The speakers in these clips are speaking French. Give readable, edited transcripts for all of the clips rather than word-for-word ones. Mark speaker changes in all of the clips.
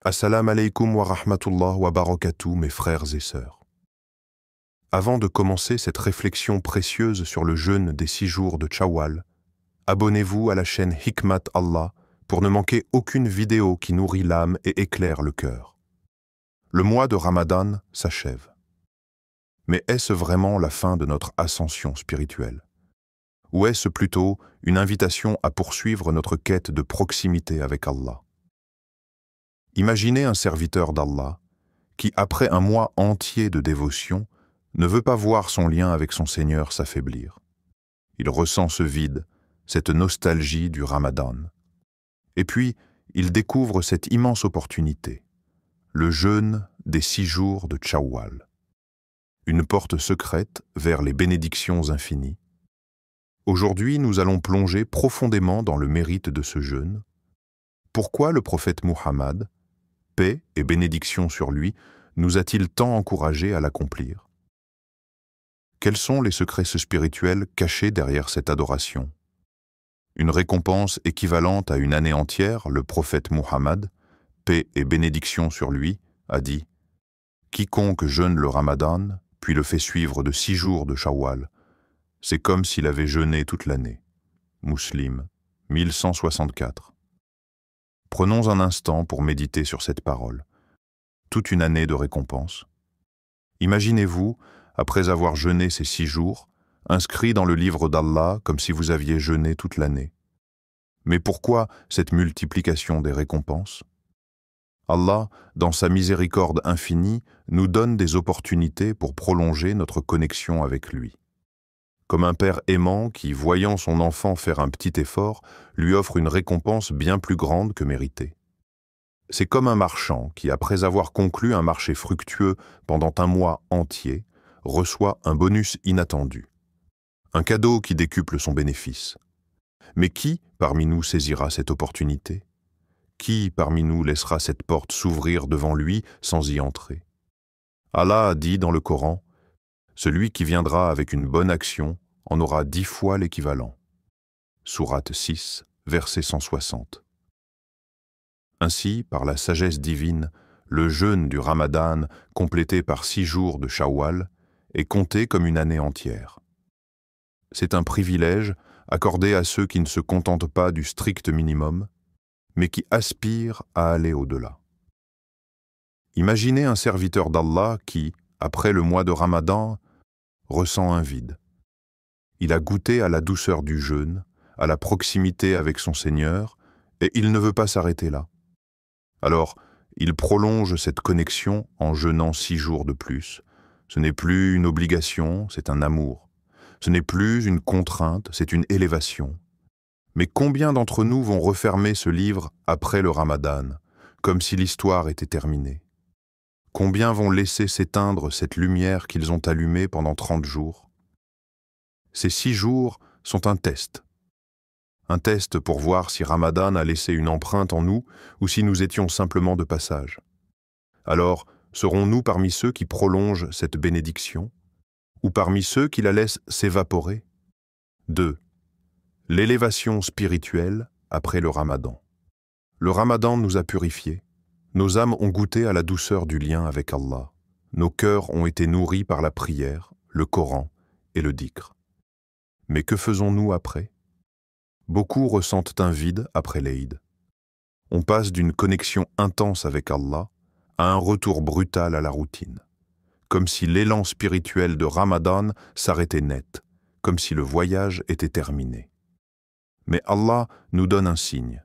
Speaker 1: Assalamu alaikum wa rahmatullah wa barakatuh, mes frères et sœurs. Avant de commencer cette réflexion précieuse sur le jeûne des 6 jours de Shawwal, abonnez-vous à la chaîne Hikmat Allah pour ne manquer aucune vidéo qui nourrit l'âme et éclaire le cœur. Le mois de Ramadan s'achève. Mais est-ce vraiment la fin de notre ascension spirituelle? Ou est-ce plutôt une invitation à poursuivre notre quête de proximité avec Allah? Imaginez un serviteur d'Allah qui, après un mois entier de dévotion, ne veut pas voir son lien avec son Seigneur s'affaiblir. Il ressent ce vide, cette nostalgie du Ramadan. Et puis, il découvre cette immense opportunité, le jeûne des 6 jours de Shawwal. Une porte secrète vers les bénédictions infinies. Aujourd'hui, nous allons plonger profondément dans le mérite de ce jeûne. Pourquoi le prophète Muhammad, paix et bénédiction sur lui, nous a-t-il tant encouragés à l'accomplir? Quels sont les secrets spirituels cachés derrière cette adoration? Une récompense équivalente à une année entière, le prophète Muhammad, paix et bénédiction sur lui, a dit « Quiconque jeûne le Ramadan, puis le fait suivre de 6 jours de Shawwal, c'est comme s'il avait jeûné toute l'année. » Muslim, 1164. Prenons un instant pour méditer sur cette parole. Toute une année de récompense. Imaginez-vous, après avoir jeûné ces 6 jours, inscrit dans le livre d'Allah comme si vous aviez jeûné toute l'année. Mais pourquoi cette multiplication des récompenses? Allah, dans sa miséricorde infinie, nous donne des opportunités pour prolonger notre connexion avec lui. Comme un père aimant qui, voyant son enfant faire un petit effort, lui offre une récompense bien plus grande que méritée. C'est comme un marchand qui, après avoir conclu un marché fructueux pendant un mois entier, reçoit un bonus inattendu. Un cadeau qui décuple son bénéfice. Mais qui parmi nous saisira cette opportunité? Qui parmi nous laissera cette porte s'ouvrir devant lui sans y entrer? Allah a dit dans le Coran, « Celui qui viendra avec une bonne action en aura 10 fois l'équivalent. » Sourate 6, verset 160. Ainsi, par la sagesse divine, le jeûne du Ramadan, complété par 6 jours de Shawwal, est compté comme une année entière. C'est un privilège accordé à ceux qui ne se contentent pas du strict minimum, mais qui aspirent à aller au-delà. Imaginez un serviteur d'Allah qui, après le mois de Ramadan, ressent un vide. Il a goûté à la douceur du jeûne, à la proximité avec son Seigneur, et il ne veut pas s'arrêter là. Alors, il prolonge cette connexion en jeûnant 6 jours de plus. Ce n'est plus une obligation, c'est un amour. Ce n'est plus une contrainte, c'est une élévation. Mais combien d'entre nous vont refermer ce livre après le Ramadan, comme si l'histoire était terminée? Combien vont laisser s'éteindre cette lumière qu'ils ont allumée pendant 30 jours? Ces 6 jours sont un test. Un test pour voir si Ramadan a laissé une empreinte en nous ou si nous étions simplement de passage. Alors, serons-nous parmi ceux qui prolongent cette bénédiction ou parmi ceux qui la laissent s'évaporer? 2. L'élévation spirituelle après le Ramadan. Le Ramadan nous a purifiés. Nos âmes ont goûté à la douceur du lien avec Allah. Nos cœurs ont été nourris par la prière, le Coran et le dhikr. Mais que faisons-nous après? Beaucoup ressentent un vide après l'Eid. On passe d'une connexion intense avec Allah à un retour brutal à la routine. Comme si l'élan spirituel de Ramadan s'arrêtait net, comme si le voyage était terminé. Mais Allah nous donne un signe.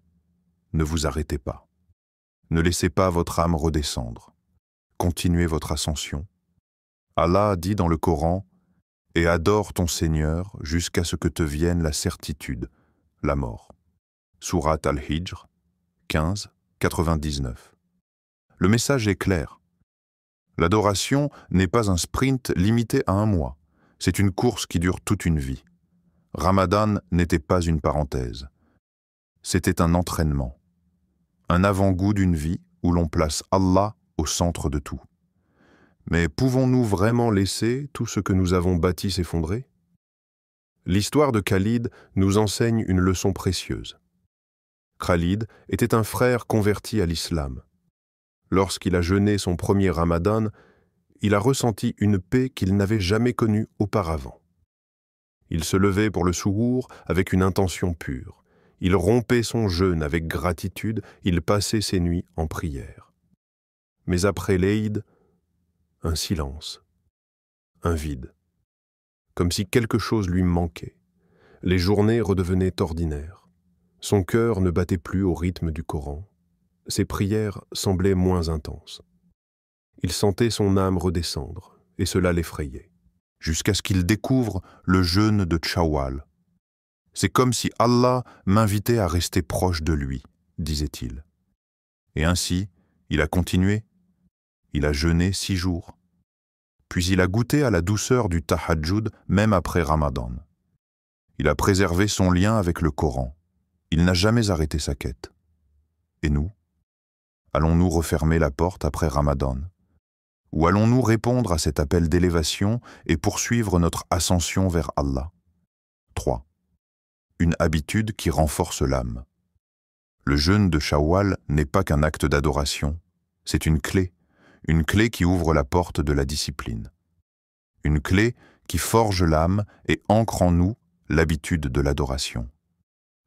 Speaker 1: Ne vous arrêtez pas. Ne laissez pas votre âme redescendre. Continuez votre ascension. Allah dit dans le Coran « Et adore ton Seigneur jusqu'à ce que te vienne la certitude, la mort. » Sourate Al-Hijr, 15, 99. Le message est clair. L'adoration n'est pas un sprint limité à un mois. C'est une course qui dure toute une vie. Ramadan n'était pas une parenthèse. C'était un entraînement. Un avant-goût d'une vie où l'on place Allah au centre de tout. Mais pouvons-nous vraiment laisser tout ce que nous avons bâti s'effondrer? L'histoire de Khalid nous enseigne une leçon précieuse. Khalid était un frère converti à l'islam. Lorsqu'il a jeûné son premier Ramadan, il a ressenti une paix qu'il n'avait jamais connue auparavant. Il se levait pour le souhour avec une intention pure. Il rompait son jeûne avec gratitude, il passait ses nuits en prière. Mais après l'Eid, un silence, un vide, comme si quelque chose lui manquait. Les journées redevenaient ordinaires. Son cœur ne battait plus au rythme du Coran. Ses prières semblaient moins intenses. Il sentait son âme redescendre, et cela l'effrayait, jusqu'à ce qu'il découvre le jeûne de Chawwal. C'est comme si Allah m'invitait à rester proche de lui, disait-il. Et ainsi, il a continué. Il a jeûné 6 jours. Puis il a goûté à la douceur du tahajjud même après Ramadan. Il a préservé son lien avec le Coran. Il n'a jamais arrêté sa quête. Et nous? Allons-nous refermer la porte après Ramadan? Ou allons-nous répondre à cet appel d'élévation et poursuivre notre ascension vers Allah? 3. Une habitude qui renforce l'âme. Le jeûne de Chawwal n'est pas qu'un acte d'adoration, c'est une clé qui ouvre la porte de la discipline. Une clé qui forge l'âme et ancre en nous l'habitude de l'adoration.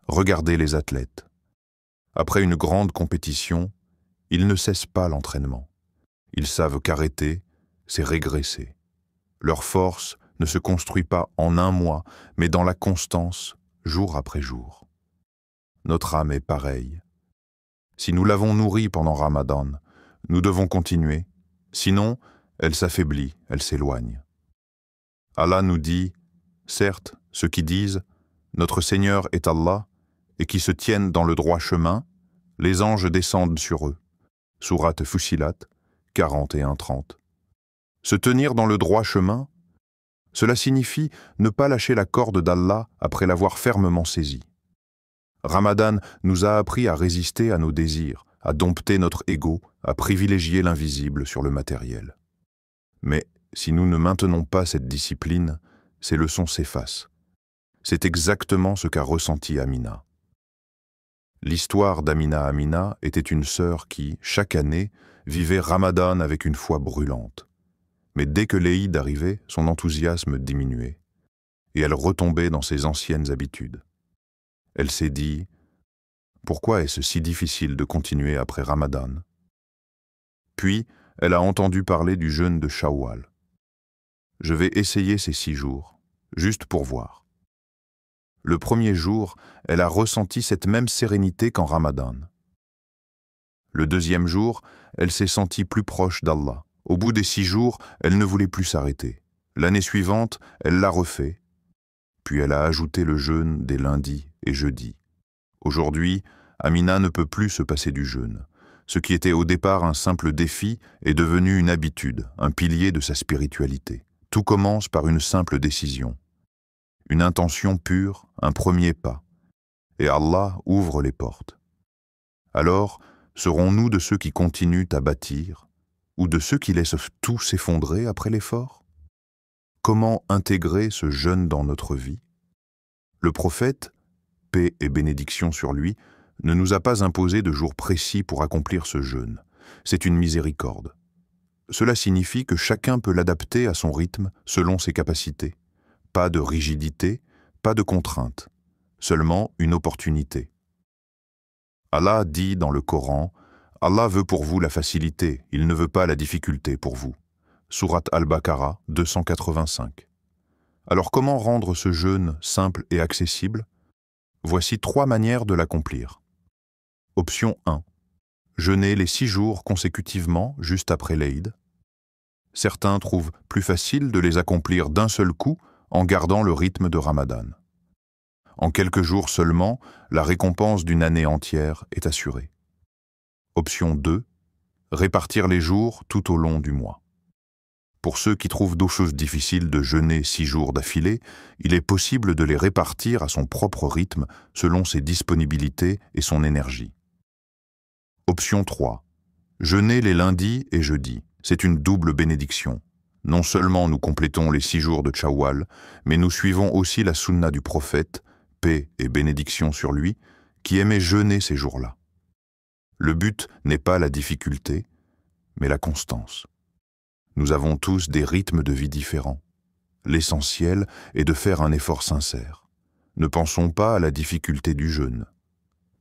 Speaker 1: Regardez les athlètes. Après une grande compétition, ils ne cessent pas l'entraînement. Ils savent qu'arrêter, c'est régresser. Leur force ne se construit pas en un mois, mais dans la constance, jour après jour. Notre âme est pareille. Si nous l'avons nourrie pendant Ramadan, nous devons continuer, sinon elle s'affaiblit, elle s'éloigne. Allah nous dit, certes, ceux qui disent « Notre Seigneur est Allah » et qui se tiennent dans le droit chemin, les anges descendent sur eux. Sourate Fussilat, 41-30. Se tenir dans le droit chemin, cela signifie ne pas lâcher la corde d'Allah après l'avoir fermement saisie. Ramadan nous a appris à résister à nos désirs, à dompter notre ego, à privilégier l'invisible sur le matériel. Mais si nous ne maintenons pas cette discipline, ces leçons s'effacent. C'est exactement ce qu'a ressenti Amina. L'histoire d'Amina Amina était une sœur qui, chaque année, vivait Ramadan avec une foi brûlante. Mais dès que l'Eid arrivait, son enthousiasme diminuait, et elle retombait dans ses anciennes habitudes. Elle s'est dit « Pourquoi est-ce si difficile de continuer après Ramadan ?» Puis, elle a entendu parler du jeûne de Chawwal. « Je vais essayer ces 6 jours, juste pour voir. » Le premier jour, elle a ressenti cette même sérénité qu'en Ramadan. Le deuxième jour, elle s'est sentie plus proche d'Allah. Au bout des 6 jours, elle ne voulait plus s'arrêter. L'année suivante, elle l'a refait. Puis elle a ajouté le jeûne des lundis et jeudis. Aujourd'hui, Amina ne peut plus se passer du jeûne. Ce qui était au départ un simple défi est devenu une habitude, un pilier de sa spiritualité. Tout commence par une simple décision. Une intention pure, un premier pas. Et Allah ouvre les portes. Alors, serons-nous de ceux qui continuent à bâtir, ou de ceux qui laissent tout s'effondrer après l'effort? Comment intégrer ce jeûne dans notre vie? Le prophète, paix et bénédiction sur lui, ne nous a pas imposé de jours précis pour accomplir ce jeûne. C'est une miséricorde. Cela signifie que chacun peut l'adapter à son rythme selon ses capacités. Pas de rigidité, pas de contrainte, seulement une opportunité. Allah dit dans le Coran, « Allah veut pour vous la facilité, il ne veut pas la difficulté pour vous. » Sourate Al-Baqarah 285. Alors comment rendre ce jeûne simple et accessible? Voici 3 manières de l'accomplir. Option 1. Jeûner les 6 jours consécutivement juste après l'Eid. Certains trouvent plus facile de les accomplir d'un seul coup en gardant le rythme de Ramadan. En quelques jours seulement, la récompense d'une année entière est assurée. Option 2. Répartir les jours tout au long du mois. Pour ceux qui trouvent d'eau chose difficile de jeûner 6 jours d'affilée, il est possible de les répartir à son propre rythme selon ses disponibilités et son énergie. Option 3. Jeûner les lundis et jeudis. C'est une double bénédiction. Non seulement nous complétons les 6 jours de Chawwal, mais nous suivons aussi la sunna du prophète, paix et bénédiction sur lui, qui aimait jeûner ces jours-là. Le but n'est pas la difficulté, mais la constance. Nous avons tous des rythmes de vie différents. L'essentiel est de faire un effort sincère. Ne pensons pas à la difficulté du jeûne.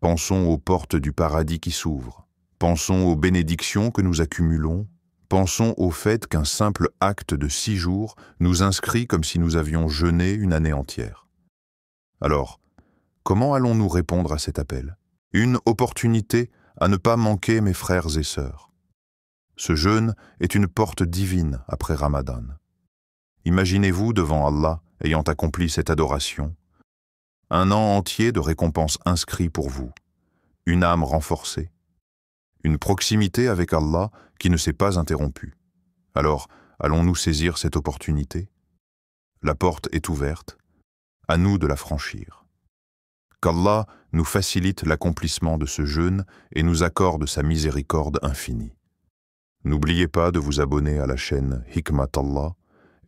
Speaker 1: Pensons aux portes du paradis qui s'ouvrent. Pensons aux bénédictions que nous accumulons. Pensons au fait qu'un simple acte de 6 jours nous inscrit comme si nous avions jeûné une année entière. Alors, comment allons-nous répondre à cet appel? Une opportunité à ne pas manquer, mes frères et sœurs. Ce jeûne est une porte divine après Ramadan. Imaginez-vous devant Allah ayant accompli cette adoration. Un an entier de récompenses inscrits pour vous. Une âme renforcée. Une proximité avec Allah qui ne s'est pas interrompue. Alors, allons-nous saisir cette opportunité? La porte est ouverte. À nous de la franchir. Qu'Allah nous facilite l'accomplissement de ce jeûne et nous accorde sa miséricorde infinie. N'oubliez pas de vous abonner à la chaîne Hikmat Allah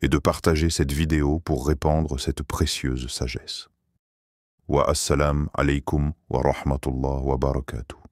Speaker 1: et de partager cette vidéo pour répandre cette précieuse sagesse. Wa assalam alaykum wa rahmatullah wa barakatuh.